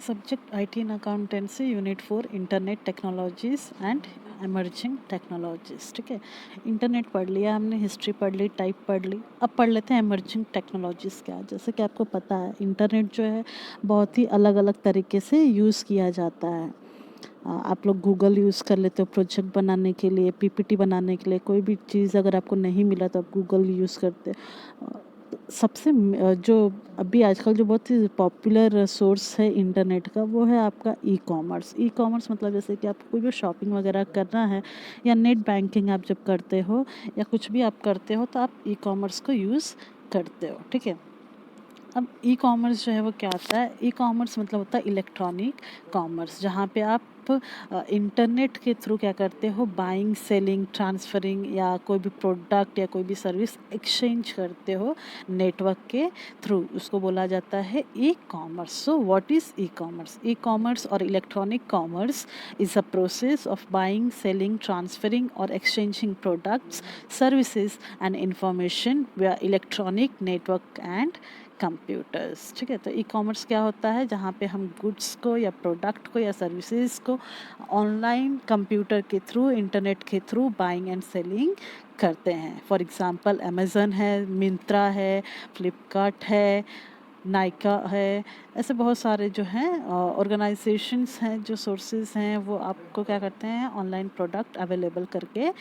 Subject IT and accountancy unit 4 internet technologies and emerging technologies. ठीक है, internet पढ़ लिया हमने, हिस्ट्री पढ़ ली, टाइप पढ़ ली। अब पढ़ लेते हैं एमर्जिंग टेक्नोलॉजीज़ क्या है। जैसे कि आपको पता है इंटरनेट जो है बहुत ही अलग अलग तरीके से यूज़ किया जाता है। आप लोग गूगल यूज़ कर लेते हो प्रोजेक्ट बनाने के लिए, पीपीटी बनाने के लिए। कोई भी चीज़ अगर आपको नहीं मिला तो आप गूगल यूज़ करते सबसे जो अभी आजकल जो बहुत ही पॉपुलर सोर्स है इंटरनेट का, वो है आपका ई कॉमर्स। ई कॉमर्स मतलब जैसे कि आपको कोई भी शॉपिंग वगैरह करना है या नेट बैंकिंग आप जब करते हो या कुछ भी आप करते हो तो आप ई कॉमर्स को यूज़ करते हो। ठीक है, अब ई कॉमर्स जो है वो क्या होता है? ई कॉमर्स मतलब होता है इलेक्ट्रॉनिक कॉमर्स, जहाँ पे आप इंटरनेट के थ्रू क्या करते हो, बाइंग, सेलिंग, ट्रांसफरिंग या कोई भी प्रोडक्ट या कोई भी सर्विस एक्सचेंज करते हो नेटवर्क के थ्रू। उसको बोला जाता है e commerce. So what is e commerce? E commerce और electronic commerce is a process of buying, selling, transferring और exchanging products, services and information via electronic network and computers. ठीक है, तो ई कॉमर्स क्या होता है? जहाँ पे हम गुड्स को या प्रोडक्ट को या सर्विसेज को ऑनलाइन कंप्यूटर के थ्रू, इंटरनेट के थ्रू बाइंग एंड सेलिंग करते हैं। फॉर एग्जांपल अमेज़न है, मिंत्रा है, फ्लिपकार्ट है, नायका है। ऐसे बहुत सारे जो हैं ऑर्गेनाइजेशंस हैं, जो सोर्सेज हैं, वो आपको क्या करते हैं, ऑनलाइन प्रोडक्ट अवेलेबल करके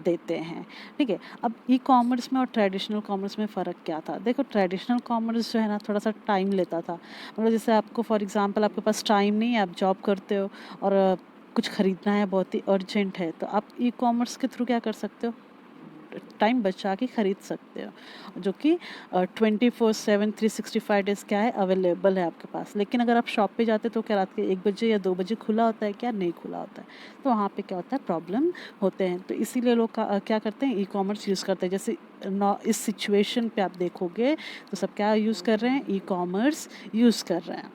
देते हैं। ठीक है, अब ई कॉमर्स में और ट्रेडिशनल कॉमर्स में फ़र्क क्या था? देखो, ट्रेडिशनल कॉमर्स जो है ना थोड़ा सा टाइम लेता था। मतलब जैसे आपको फॉर एग्जांपल आपके पास टाइम नहीं है, आप जॉब करते हो और कुछ ख़रीदना है, बहुत ही अर्जेंट है, तो आप ई कॉमर्स के थ्रू क्या कर सकते हो, टाइम बचा के ख़रीद सकते हो, जो कि 24/7 365 डेज़ क्या है, अवेलेबल है आपके पास। लेकिन अगर आप शॉप पे जाते तो क्या रात के 1 बजे या 2 बजे खुला होता है क्या? नहीं खुला होता है। तो वहाँ पे क्या होता है, प्रॉब्लम होते हैं। तो इसीलिए लोग क्या करते हैं, ई कॉमर्स यूज़ करते हैं। जैसे इस सिचुएशन पे आप देखोगे तो सब क्या यूज़ कर रहे हैं, ई कॉमर्स यूज़ कर रहे हैं।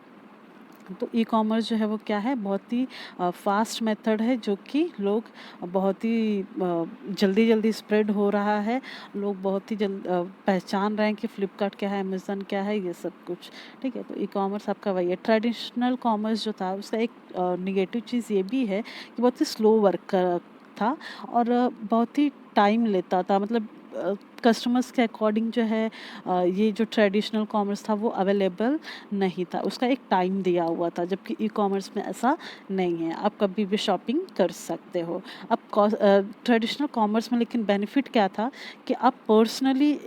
तो ई कॉमर्स जो है वो क्या है, बहुत ही फास्ट मेथड है, जो कि लोग बहुत ही जल्दी जल्दी स्प्रेड हो रहा है। लोग बहुत ही पहचान रहे हैं कि फ्लिपकार्ट क्या है, अमेज़न क्या है, ये सब कुछ। ठीक है, तो ई कॉमर्स आपका वही है। ट्रेडिशनल कॉमर्स जो था उसका एक निगेटिव चीज़ ये भी है कि बहुत ही स्लो वर्क था और बहुत ही टाइम लेता था। मतलब कस्टमर्स के अकॉर्डिंग जो है ये जो ट्रेडिशनल कॉमर्स था वो अवेलेबल नहीं था, उसका एक टाइम दिया हुआ था, जबकि ई कॉमर्स में ऐसा नहीं है, आप कभी भी शॉपिंग कर सकते हो। अब ट्रेडिशनल कॉमर्स में लेकिन बेनिफिट क्या था कि आप पर्सनली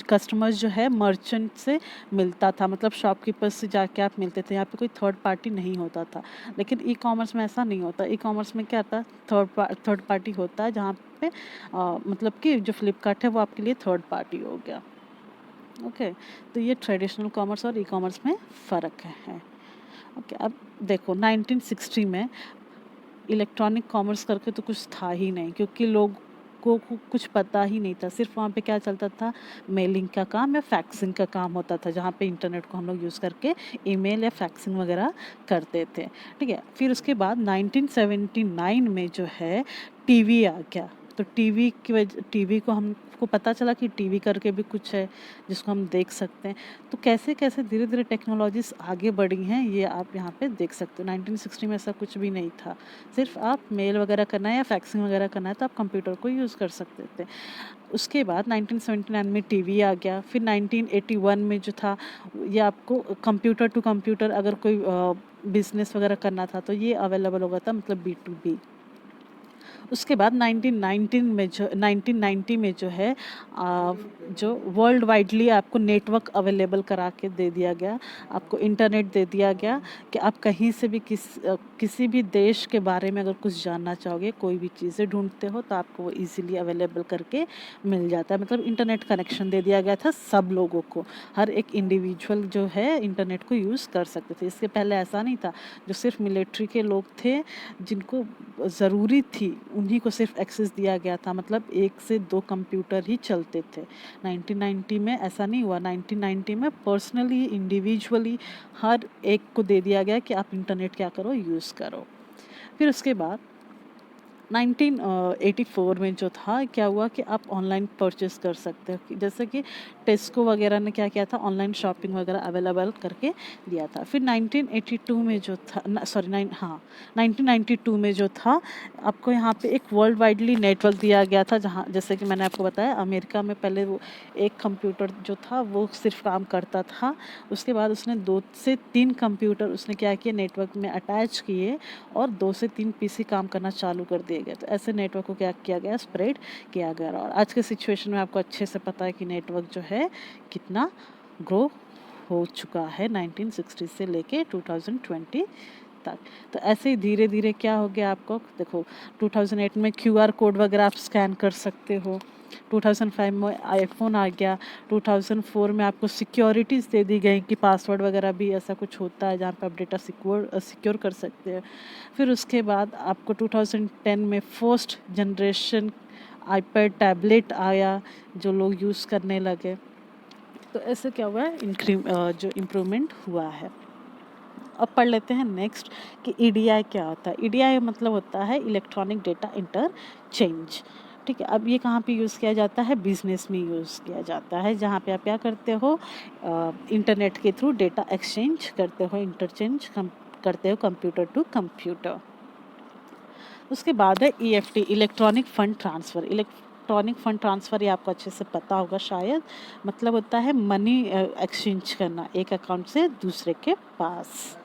कस्टमर्स जो है मर्चेंट से मिलता था, मतलब शॉपकीपर से जाके आप मिलते थे, यहाँ पे कोई थर्ड पार्टी नहीं होता था। लेकिन ई कॉमर्स में ऐसा नहीं होता। ई कॉमर्स में क्या था, थर्ड पार्टी होता है, जहाँ पे मतलब कि जो फ्लिपकार्ट है वो आपके लिए थर्ड पार्टी हो गया। ओके, तो ये ट्रेडिशनल कॉमर्स और ई कॉमर्स में फ़र्क है। ओके, अब देखो 1960 में इलेक्ट्रॉनिक कॉमर्स करके तो कुछ था ही नहीं, क्योंकि लोग को कुछ पता ही नहीं था। सिर्फ वहाँ पे क्या चलता था, मेलिंग का काम या फैक्सिंग का काम होता था, जहाँ पे इंटरनेट को हम लोग यूज़ करके ईमेल या फैक्सिंग वगैरह करते थे। ठीक है, फिर उसके बाद 1979 में जो है टीवी आ गया। तो टीवी को हमको पता चला कि टीवी करके भी कुछ है जिसको हम देख सकते हैं। तो कैसे कैसे धीरे धीरे टेक्नोलॉजीज आगे बढ़ी हैं, ये आप यहाँ पे देख सकते हो। 1960 में ऐसा कुछ भी नहीं था। सिर्फ आप मेल वगैरह करना है या फैक्सिंग वगैरह करना है तो आप कंप्यूटर को यूज़ कर सकते थे। उसके बाद 1979 में टीवी आ गया। फिर 1981 में जो था, ये आपको कंप्यूटर टू कंप्यूटर अगर कोई बिजनेस वगैरह करना था तो ये अवेलेबल हो गया था, मतलब B2B। उसके बाद 1990 में जो है जो वर्ल्ड वाइडली आपको नेटवर्क अवेलेबल करा के दे दिया गया, आपको इंटरनेट दे दिया गया कि आप कहीं से भी किसी भी देश के बारे में अगर कुछ जानना चाहोगे, कोई भी चीज़ें ढूंढते हो तो आपको वो ईजिली अवेलेबल करके मिल जाता है। मतलब इंटरनेट कनेक्शन दे दिया गया था सब लोगों को, हर एक इंडिविजुअल जो है इंटरनेट को यूज़ कर सकते थे। इसके पहले ऐसा नहीं था, जो सिर्फ मिलिट्री के लोग थे जिनको ज़रूरी थी उन्हीं को सिर्फ एक्सेस दिया गया था, मतलब 1 से 2 कंप्यूटर ही चलते थे। 1990 में ऐसा नहीं हुआ। 1990 में पर्सनली, इंडिविजुअली हर एक को दे दिया गया कि आप इंटरनेट क्या करो, यूज़ करो। फिर उसके बाद 1984 में जो था, क्या हुआ कि आप ऑनलाइन परचेस कर सकते हो। जैसे कि टेस्को वगैरह ने क्या किया था, ऑनलाइन शॉपिंग वगैरह अवेलेबल करके दिया था। फिर 1982 में जो था, 1992 में जो था, आपको यहाँ पे एक वर्ल्ड वाइडली नेटवर्क दिया गया था, जहाँ जैसे कि मैंने आपको बताया अमेरिका में पहले वो एक कंप्यूटर जो था वो सिर्फ काम करता था, उसके बाद उसने 2 से 3 कंप्यूटर उसने क्या किया, नेटवर्क में अटैच किए और 2 से 3 पीसी काम करना चालू कर दिए गए। तो ऐसे नेटवर्क को क्या किया गया, स्प्रेड किया गया। और आज के सिचुएशन में आपको अच्छे से पता है कि नेटवर्क जो है कितना ग्रो हो चुका है 1960 से लेके 2020 तक। तो ऐसे ही धीरे धीरे क्या हो गया, आपको देखो 2008 में क्यूआर कोड वगैरह आप स्कैन कर सकते हो, 2005 में आईफोन आ गया, 2004 में आपको सिक्योरिटीज़ दे दी गई कि पासवर्ड वगैरह भी ऐसा कुछ होता है जहाँ पे आप डेटा सिक्योर कर सकते हैं। फिर उसके बाद आपको 2010 में फर्स्ट जनरेशन आईपैड टैबलेट आया जो लोग यूज़ करने लगे। तो ऐसे क्या हुआ है, जो इम्प्रूवमेंट हुआ है। अब पढ़ लेते हैं नेक्स्ट कि ईडीआई क्या होता है। ईडीआई मतलब होता है इलेक्ट्रॉनिक डेटा इंटरचेंज। ठीक है, अब ये कहाँ पे यूज़ किया जाता है, बिजनेस में यूज़ किया जाता है, जहाँ पे आप क्या करते हो, इंटरनेट के थ्रू डेटा एक्सचेंज करते हो, इंटरचेंज करते हो कंप्यूटर टू कंप्यूटर। उसके बाद है EFT, electronic fund transfer. Electronic fund transfer ये आपको अच्छे से पता होगा शायद, मतलब होता है मनी एक्सचेंज करना एक अकाउंट से दूसरे के पास।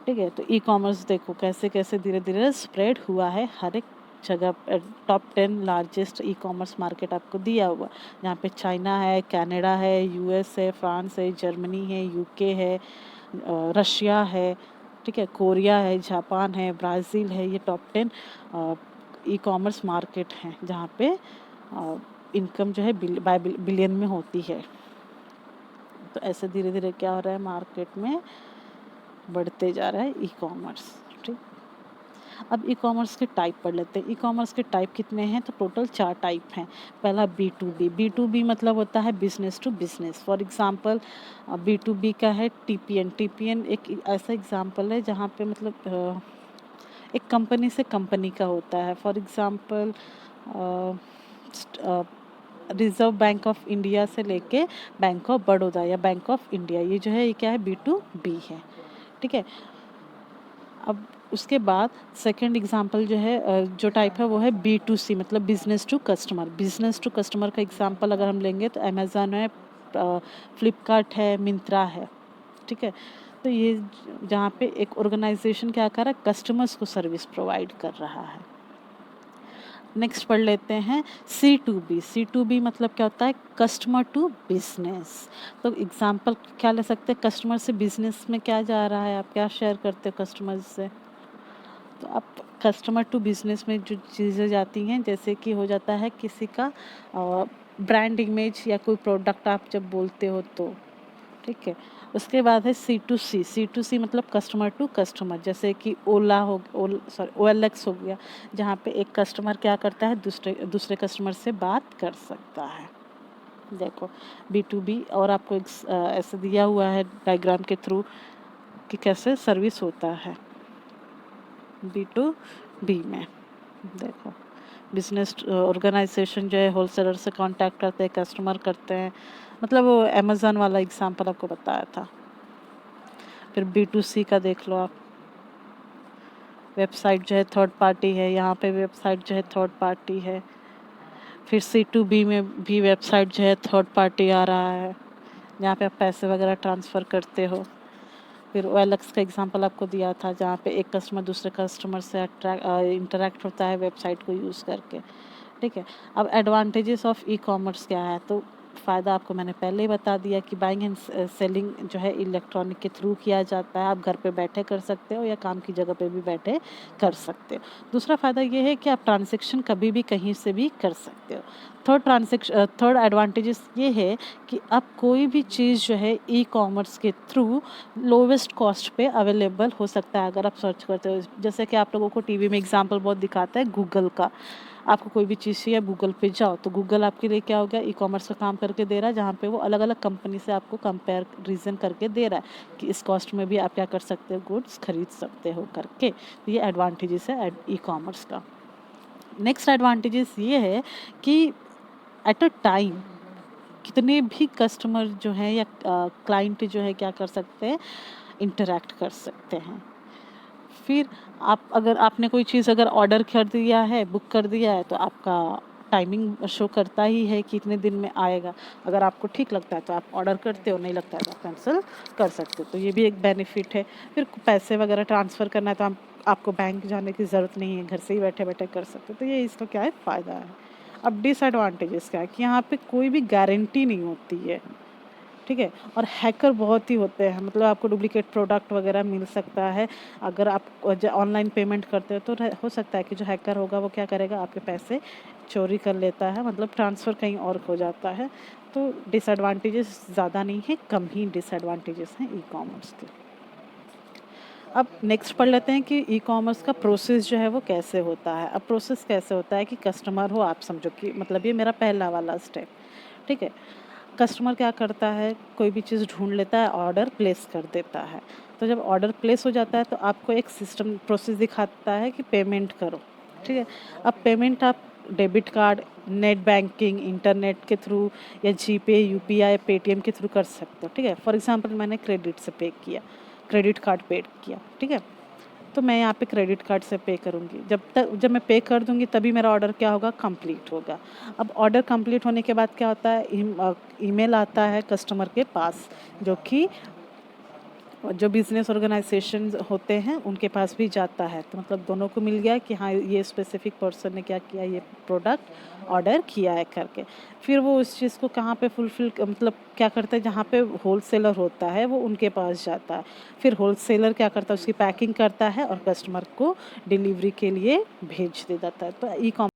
ठीक है, तो ई कॉमर्स देखो कैसे कैसे धीरे धीरे स्प्रेड हुआ है हर एक जगह। Top 10 largest e commerce market आपको दिया हुआ, जहाँ पे चाइना है, कनाडा है, यूएस है, फ्रांस है, जर्मनी है, यूके है, रशिया है, ठीक है, कोरिया है, जापान है, ब्राज़ील है। ये टॉप 10 ई कॉमर्स मार्केट हैं जहाँ पे इनकम जो है बिलियन में होती है। तो ऐसे धीरे धीरे क्या हो रहा है, मार्केट में बढ़ते जा रहा है ई कॉमर्स। ठीक, अब ई कॉमर्स के टाइप पढ़ लेते हैं। ई कॉमर्स के टाइप कितने हैं, तो टोटल 4 टाइप हैं। पहला B2B। B2B मतलब होता है business to business. For example B2B का है TPN। TPN एक ऐसा एग्जांपल है जहाँ पे मतलब एक कंपनी से कंपनी का होता है। For example reserve bank of India से लेके बैंक ऑफ बड़ौदा या बैंक ऑफ इंडिया, ये जो है ये क्या है, B2B है। ठीक है, अब उसके बाद सेकंड एग्जांपल जो है जो टाइप है वो है B2C, मतलब business to customer. Business to customer का एग्जांपल अगर हम लेंगे तो अमेज़न है, फ्लिपकार्ट है, मिंत्रा है। ठीक है, तो ये जहाँ पे एक ऑर्गेनाइजेशन क्या कर रहा है, कस्टमर्स को सर्विस प्रोवाइड कर रहा है। नेक्स्ट पढ़ लेते हैं C2B। C2B मतलब क्या होता है, कस्टमर टू बिजनेस। तो एग्जांपल क्या ले सकते हैं, कस्टमर से बिजनेस में क्या जा रहा है, आप क्या शेयर करते हो कस्टमर से, तो आप कस्टमर टू बिजनेस में जो चीज़ें जाती हैं, जैसे कि हो जाता है किसी का ब्रांड इमेज या कोई प्रोडक्ट आप जब बोलते हो तो। ठीक है, उसके बाद है C2C। C2C मतलब कस्टमर टू कस्टमर, जैसे कि ओला हो OLX हो गया, जहाँ पे एक कस्टमर क्या करता है, दूसरे दूसरे कस्टमर से बात कर सकता है। देखो B2B, और आपको एक ऐसे दिया हुआ है डायग्राम के थ्रू कि कैसे सर्विस होता है B2B में। देखो बिजनेस ऑर्गेनाइजेशन जो है होलसेलर से कांटेक्ट करते हैं, कस्टमर करते हैं, मतलब वो अमेज़न वाला एग्जांपल आपको बताया था। फिर B2C का देख लो आप, वेबसाइट जो है थर्ड पार्टी है, यहाँ पे वेबसाइट जो है थर्ड पार्टी है। फिर C2B में भी वेबसाइट जो है थर्ड पार्टी आ रहा है, जहाँ पे आप पैसे वगैरह ट्रांसफ़र करते हो। फिर OLX का एग्जांपल आपको दिया था, जहाँ पे एक कस्टमर दूसरे कस्टमर से इंटरेक्ट होता है वेबसाइट को यूज़ करके। ठीक है, अब एडवांटेजेस ऑफ ई कॉमर्स क्या है, तो फ़ायदा आपको मैंने पहले ही बता दिया कि बाइंग एंड सेलिंग जो है इलेक्ट्रॉनिक के थ्रू किया जाता है। आप घर पे बैठे कर सकते हो या काम की जगह पे भी बैठे कर सकते हो। दूसरा फ़ायदा ये है कि आप ट्रांजैक्शन कभी भी कहीं से भी कर सकते हो। थर्ड एडवांटेजेस ये है कि आप कोई भी चीज़ जो है ई कॉमर्स के थ्रू लोवेस्ट कॉस्ट पे अवेलेबल हो सकता है अगर आप सर्च करते हो। जैसे कि आप लोगों को टीवी में एग्जांपल बहुत दिखाता है गूगल का, आपको कोई भी चीज़ चाहिए गूगल पे जाओ तो गूगल आपके लिए क्या हो गया, ई कॉमर्स का काम करके दे रहा है, जहाँ पे वो अलग अलग कंपनी से आपको कंपेरिजन करके दे रहा है कि इस कॉस्ट में भी आप क्या कर सकते हो, गुड्स खरीद सकते हो करके। तो ये एडवांटेजेस है ई कॉमर्स का। नेक्स्ट एडवांटेजेस ये है कि एट अ टाइम कितने भी कस्टमर जो हैं या क्लाइंट जो है क्या कर सकते हैं, इंटरैक्ट कर सकते हैं। फिर आप अगर आपने कोई चीज़ अगर ऑर्डर कर दिया है, बुक कर दिया है, तो आपका टाइमिंग शो करता ही है कि इतने दिन में आएगा। अगर आपको ठीक लगता है तो आप ऑर्डर करते हो, नहीं लगता है तो आप कैंसिल कर सकते हो, तो ये भी एक बेनिफिट है। फिर पैसे वगैरह ट्रांसफ़र करना है तो आपको बैंक जाने की ज़रूरत नहीं है, घर से ही बैठे-बैठे कर सकते हो, तो ये इसका क्या है फ़ायदा है। अब डिसएडवांटेजेस क्या है कि यहाँ पे कोई भी गारंटी नहीं होती है, ठीक है? और हैकर बहुत ही होते हैं, मतलब आपको डुप्लीकेट प्रोडक्ट वगैरह मिल सकता है। अगर आप ऑनलाइन पेमेंट करते हो तो हो सकता है कि जो हैकर होगा वो क्या करेगा, आपके पैसे चोरी कर लेता है, मतलब ट्रांसफ़र कहीं और हो जाता है। तो डिसएडवांटेजेस ज़्यादा नहीं है, कम ही डिसएडवांटेजेस हैं ई कॉमर्स के। अब नेक्स्ट पढ़ लेते हैं कि ई कॉमर्स का प्रोसेस जो है वो कैसे होता है। अब प्रोसेस कैसे होता है कि कस्टमर हो, आप समझो कि मतलब ये मेरा पहला वाला स्टेप, ठीक है? कस्टमर क्या करता है, कोई भी चीज़ ढूँढ लेता है, ऑर्डर प्लेस कर देता है। तो जब ऑर्डर प्लेस हो जाता है तो आपको एक सिस्टम प्रोसेस दिखाता है कि पेमेंट करो, ठीक है? अब पेमेंट आप debit card, net banking, internet के थ्रू या जीपे, यूपीआई, पेटीएम के थ्रू कर सकते हो, ठीक है? फॉर एग्ज़ाम्पल मैंने क्रेडिट से पे किया, क्रेडिट कार्ड पे किया, ठीक है? तो मैं यहाँ पे क्रेडिट कार्ड से पे करूँगी। जब मैं पे कर दूँगी तभी मेरा ऑर्डर क्या होगा, कंप्लीट होगा। अब ऑर्डर कंप्लीट होने के बाद क्या होता है, ईमेल आता है कस्टमर के पास, जो कि जो बिज़नेस ऑर्गेनाइजेशंस होते हैं उनके पास भी जाता है। तो मतलब दोनों को मिल गया कि हाँ, ये स्पेसिफिक पर्सन ने क्या किया, ये प्रोडक्ट ऑर्डर किया है करके। फिर वो उस चीज़ को कहाँ पे फुलफ़िल मतलब क्या करता है, जहाँ पे होलसेलर होता है वो उनके पास जाता है। फिर होलसेलर क्या करता है, उसकी पैकिंग करता है और कस्टमर को डिलीवरी के लिए भेज दे देता है। तो ई कॉम